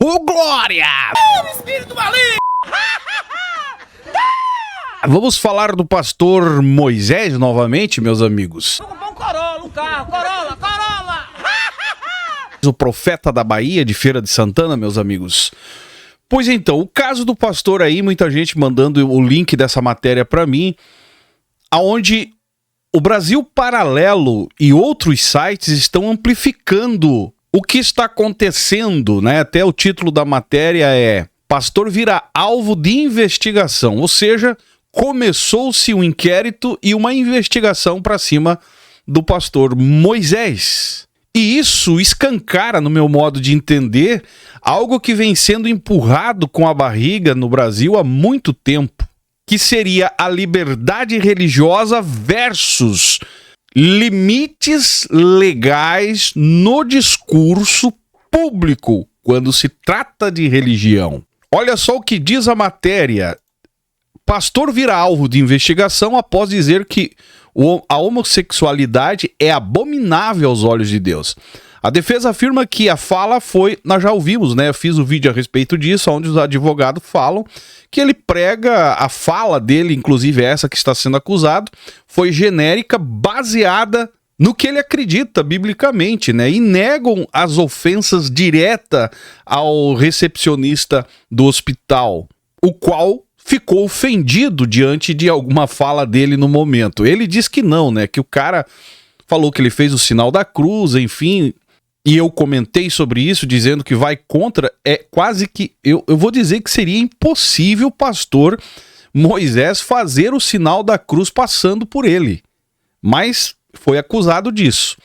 Ô, glória! Espírito maligno! Vamos falar do pastor Moisés novamente, meus amigos. Vou comprar um Corolla, um carro, Corolla! O profeta da Bahia, de Feira de Santana, meus amigos. Pois então, o caso do pastor aí, muita gente mandando o link dessa matéria para mim, aonde o Brasil Paralelo e outros sites estão amplificando o que está acontecendo, né? Até o título da matéria é "Pastor vira alvo de investigação", ou seja, começou-se um inquérito e uma investigação para cima do pastor Moisés. E isso escancara, no meu modo de entender, algo que vem sendo empurrado com a barriga no Brasil há muito tempo, que seria a liberdade religiosa versus limites legais no discurso público quando se trata de religião. Olha só o que diz a matéria. Pastor vira alvo de investigação após dizer que a homossexualidade é abominável aos olhos de Deus. A defesa afirma que a fala foi... Nós já ouvimos, né? Eu fiz um vídeo a respeito disso, onde os advogados falam que ele prega... A fala dele, inclusive essa que está sendo acusado, foi genérica, baseada no que ele acredita biblicamente, né? E negam as ofensas diretas ao recepcionista do hospital, o qual ficou ofendido diante de alguma fala dele no momento. Ele diz que não, né? Que o cara falou que ele fez o sinal da cruz, enfim. E eu comentei sobre isso, dizendo que vai contra. É quase que... Eu vou dizer que seria impossível o pastor Moisés fazer o sinal da cruz passando por ele. Mas foi acusado disso.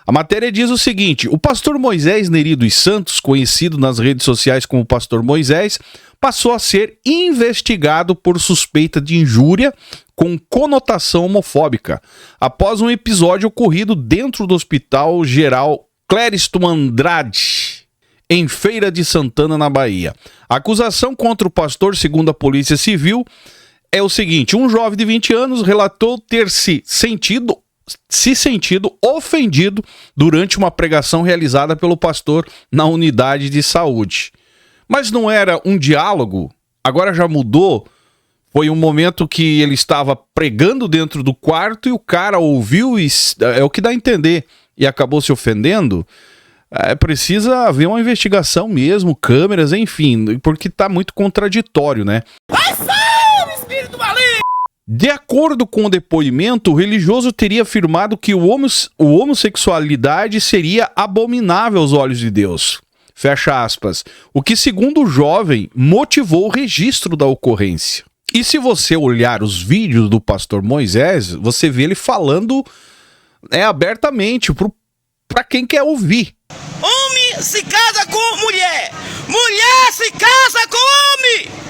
A matéria diz o seguinte: o pastor Moisés Neri dos Santos, conhecido nas redes sociais como pastor Moisés, passou a ser investigado por suspeita de injúria com conotação homofóbica, após um episódio ocorrido dentro do Hospital Geral Clériston Andrade, em Feira de Santana, na Bahia. A acusação contra o pastor, segundo a Polícia Civil, é o seguinte: um jovem de 20 anos relatou ter se sentido ofendido durante uma pregação realizada pelo pastor na unidade de saúde. Mas não era um diálogo? Agora já mudou? Foi um momento que ele estava pregando dentro do quarto e o cara ouviu, e é o que dá a entender, e acabou se ofendendo? Precisa haver uma investigação mesmo, câmeras, enfim, porque está muito contraditório, né? Espírito maligno! De acordo com o depoimento, o religioso teria afirmado que a homossexualidade seria abominável aos olhos de Deus. Fecha aspas. O que, segundo o jovem, motivou o registro da ocorrência. E se você olhar os vídeos do pastor Moisés, você vê ele falando abertamente para quem quer ouvir. Homem se casa com mulher! Mulher se casa com homem!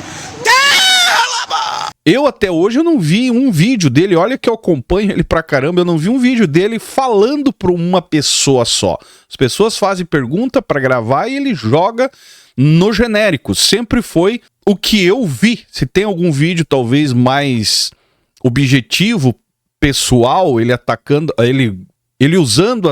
Eu até hoje eu não vi um vídeo dele, olha que eu acompanho ele pra caramba, eu não vi um vídeo dele falando pra uma pessoa só. As pessoas fazem pergunta pra gravar e ele joga no genérico. Sempre foi o que eu vi. Se tem algum vídeo talvez mais objetivo, pessoal, ele atacando, ele usando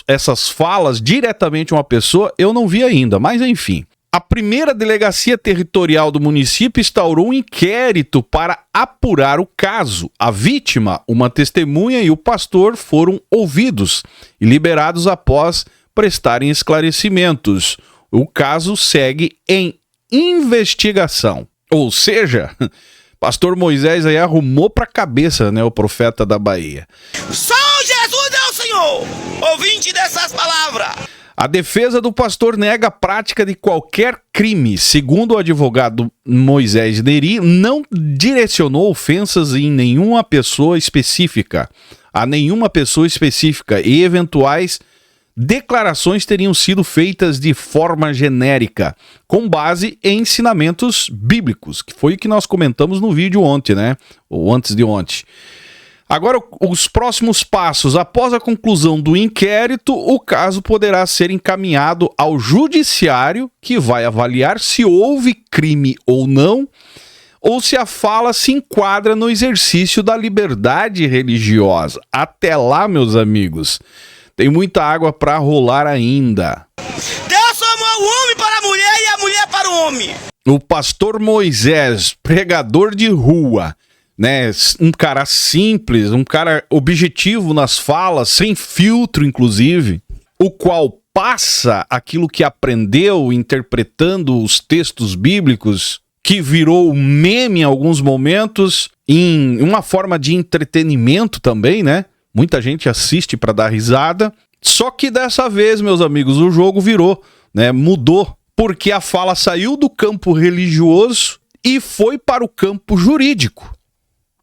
essas falas diretamente a uma pessoa, eu não vi ainda, mas enfim. A primeira delegacia territorial do município instaurou um inquérito para apurar o caso. A vítima, uma testemunha e o pastor foram ouvidos e liberados após prestarem esclarecimentos. O caso segue em investigação. Ou seja, pastor Moisés aí arrumou para a cabeça, né, o profeta da Bahia. Só Jesus é o Senhor, ouvinte dessas palavras. A defesa do pastor nega a prática de qualquer crime. Segundo o advogado Moisés Neri, não direcionou ofensas em nenhuma pessoa específica, e eventuais declarações teriam sido feitas de forma genérica, com base em ensinamentos bíblicos, que foi o que nós comentamos no vídeo ontem, né? Ou antes de ontem. Agora, os próximos passos. Após a conclusão do inquérito, o caso poderá ser encaminhado ao judiciário, que vai avaliar se houve crime ou não, ou se a fala se enquadra no exercício da liberdade religiosa. Até lá, meus amigos, tem muita água para rolar ainda. Deus formou o homem para a mulher e a mulher para come. O pastor Moisés, pregador de rua, né? Um cara simples, um cara objetivo nas falas, sem filtro, inclusive, o qual passa aquilo que aprendeu interpretando os textos bíblicos, que virou meme em alguns momentos, em uma forma de entretenimento também, né? Muita gente assiste para dar risada. Só que dessa vez, meus amigos, o jogo virou, né? Mudou, porque a fala saiu do campo religioso e foi para o campo jurídico.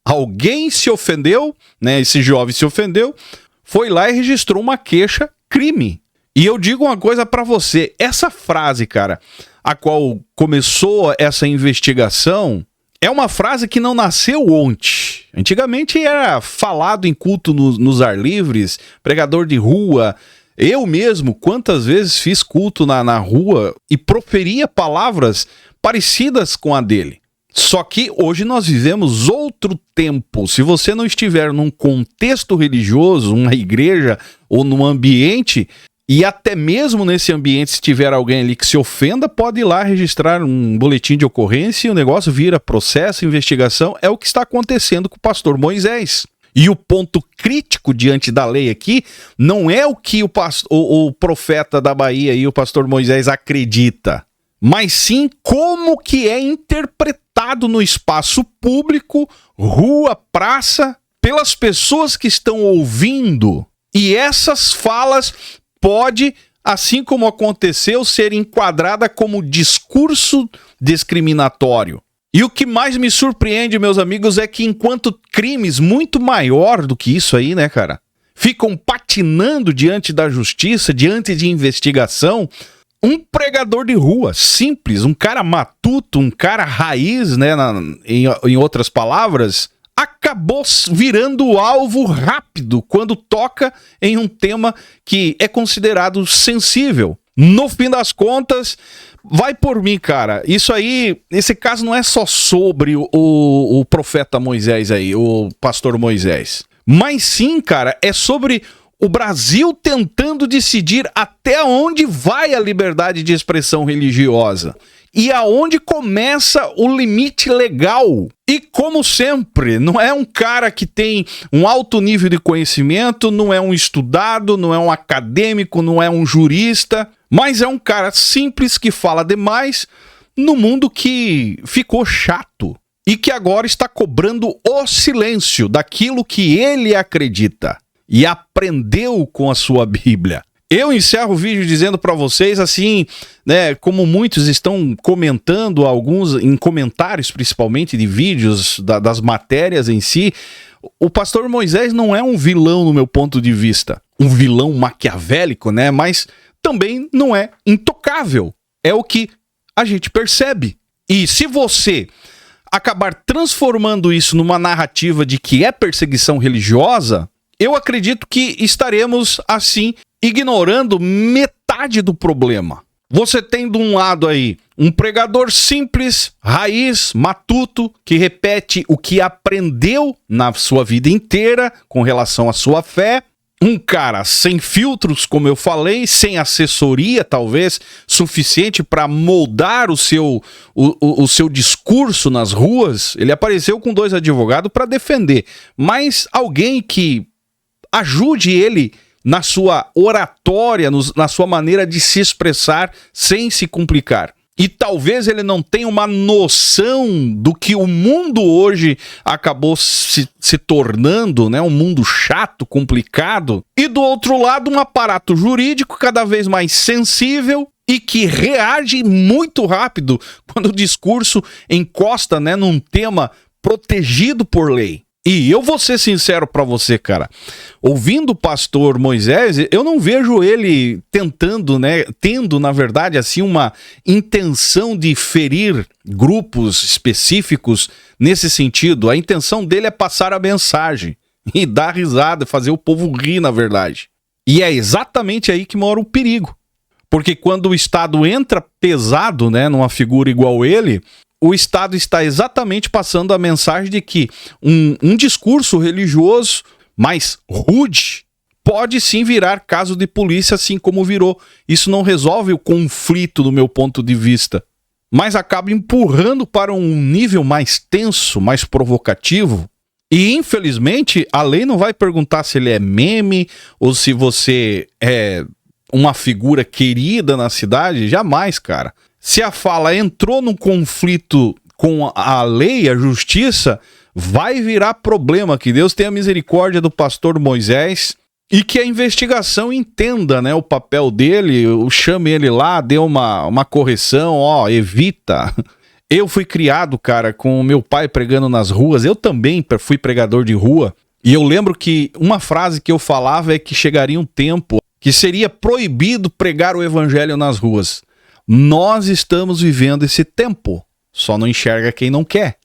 Alguém se ofendeu, né? Esse jovem se ofendeu, foi lá e registrou uma queixa-crime. E eu digo uma coisa para você, essa frase, cara, a qual começou essa investigação, é uma frase que não nasceu ontem. Antigamente era falado em culto nos ar livres, pregador de rua. Eu mesmo, quantas vezes fiz culto na rua e proferia palavras parecidas com a dele. Só que hoje nós vivemos outro tempo. Se você não estiver num contexto religioso, uma igreja ou num ambiente, e até mesmo nesse ambiente, se tiver alguém ali que se ofenda, pode ir lá registrar um boletim de ocorrência e o negócio vira processo, investigação. É o que está acontecendo com o pastor Moisés. E o ponto crítico diante da lei aqui não é o que o profeta da Bahia e o pastor Moisés acredita, mas sim como que é interpretado no espaço público, rua, praça, pelas pessoas que estão ouvindo. E essas falas pode, assim como aconteceu, ser enquadrada como discurso discriminatório. E o que mais me surpreende, meus amigos, é que enquanto crimes muito maior do que isso aí, né, cara, ficam patinando diante da justiça, diante de investigação, um pregador de rua simples, um cara matuto, um cara raiz, né, em outras palavras, acabou virando alvo rápido quando toca em um tema que é considerado sensível. No fim das contas, vai por mim, cara. Isso aí, esse caso não é só sobre o profeta Moisés aí, o pastor Moisés. Mas sim, cara, é sobre o Brasil tentando decidir até onde vai a liberdade de expressão religiosa e aonde começa o limite legal. E como sempre, não é um cara que tem um alto nível de conhecimento, não é um estudado, não é um acadêmico, não é um jurista, mas é um cara simples que fala demais no mundo que ficou chato e que agora está cobrando o silêncio daquilo que ele acredita e aprendeu com a sua Bíblia. Eu encerro o vídeo dizendo para vocês assim, né, como muitos estão comentando, alguns em comentários principalmente de vídeos, das matérias em si, o pastor Moisés não é um vilão no meu ponto de vista, um vilão maquiavélico, né, mas também não é intocável, é o que a gente percebe. E se você acabar transformando isso numa narrativa de que é perseguição religiosa, eu acredito que estaremos, assim, ignorando metade do problema. Você tem de um lado aí um pregador simples, raiz, matuto, que repete o que aprendeu na sua vida inteira com relação à sua fé. Um cara sem filtros, como eu falei, sem assessoria, talvez, suficiente para moldar o seu discurso nas ruas. Ele apareceu com 2 advogados para defender, mas alguém que ajude ele na sua oratória, na sua maneira de se expressar sem se complicar. E talvez ele não tenha uma noção do que o mundo hoje acabou se tornando, né? Um mundo chato, complicado. E do outro lado, um aparato jurídico cada vez mais sensível e que reage muito rápido quando o discurso encosta, né, num tema protegido por lei. E eu vou ser sincero pra você, cara, ouvindo o pastor Moisés, eu não vejo ele tentando, né, tendo, na verdade, assim, uma intenção de ferir grupos específicos nesse sentido. A intenção dele é passar a mensagem e dar risada, fazer o povo rir, na verdade. E é exatamente aí que mora o perigo. Porque quando o Estado entra pesado, né, numa figura igual ele, o Estado está exatamente passando a mensagem de que um discurso religioso mais rude pode sim virar caso de polícia, assim como virou. Isso não resolve o conflito, do meu ponto de vista, mas acaba empurrando para um nível mais tenso, mais provocativo. E, infelizmente, a lei não vai perguntar se ele é meme ou se você é uma figura querida na cidade. Jamais, cara. Se a fala entrou num conflito com a lei, a justiça, vai virar problema. Que Deus tenha misericórdia do pastor Moisés e que a investigação entenda, né, o papel dele, chame ele lá, dê uma correção, evita. Eu fui criado, cara, com meu pai pregando nas ruas. Eu também fui pregador de rua. E eu lembro que uma frase que eu falava é que chegaria um tempo que seria proibido pregar o evangelho nas ruas. Nós estamos vivendo esse tempo. Só não enxerga quem não quer.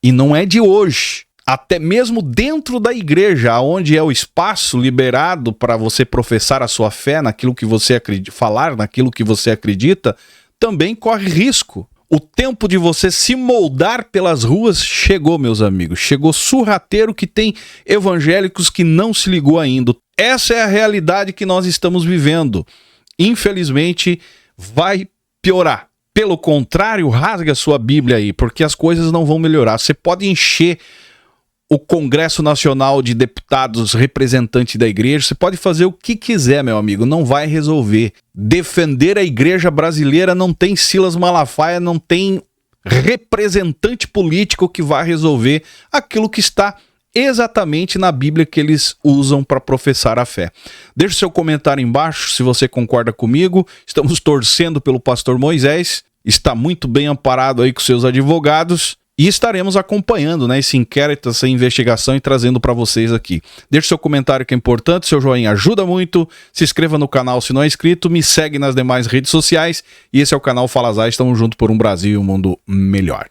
E não é de hoje. Até mesmo dentro da igreja, onde é o espaço liberado para você professar a sua fé naquilo que você acredita, falar naquilo que você acredita, também corre risco. O tempo de você se moldar pelas ruas chegou, meus amigos. Chegou sorrateiro que tem evangélicos que não se ligou ainda. Essa é a realidade que nós estamos vivendo. Infelizmente, vai piorar. Pelo contrário, rasgue a sua Bíblia aí, porque as coisas não vão melhorar. Você pode encher o Congresso Nacional de Deputados representantes da igreja, você pode fazer o que quiser, meu amigo, não vai resolver. Defender a igreja brasileira não tem Silas Malafaia, não tem representante político que vai resolver aquilo que está exatamente na Bíblia que eles usam para professar a fé. Deixe seu comentário embaixo se você concorda comigo. Estamos torcendo pelo pastor Moisés, está muito bem amparado aí com seus advogados. E estaremos acompanhando, né, esse inquérito, essa investigação e trazendo para vocês aqui. Deixe seu comentário que é importante, seu joinha ajuda muito. Se inscreva no canal se não é inscrito, me segue nas demais redes sociais. E esse é o canal Fala Zay, estamos juntos por um Brasil e um mundo melhor.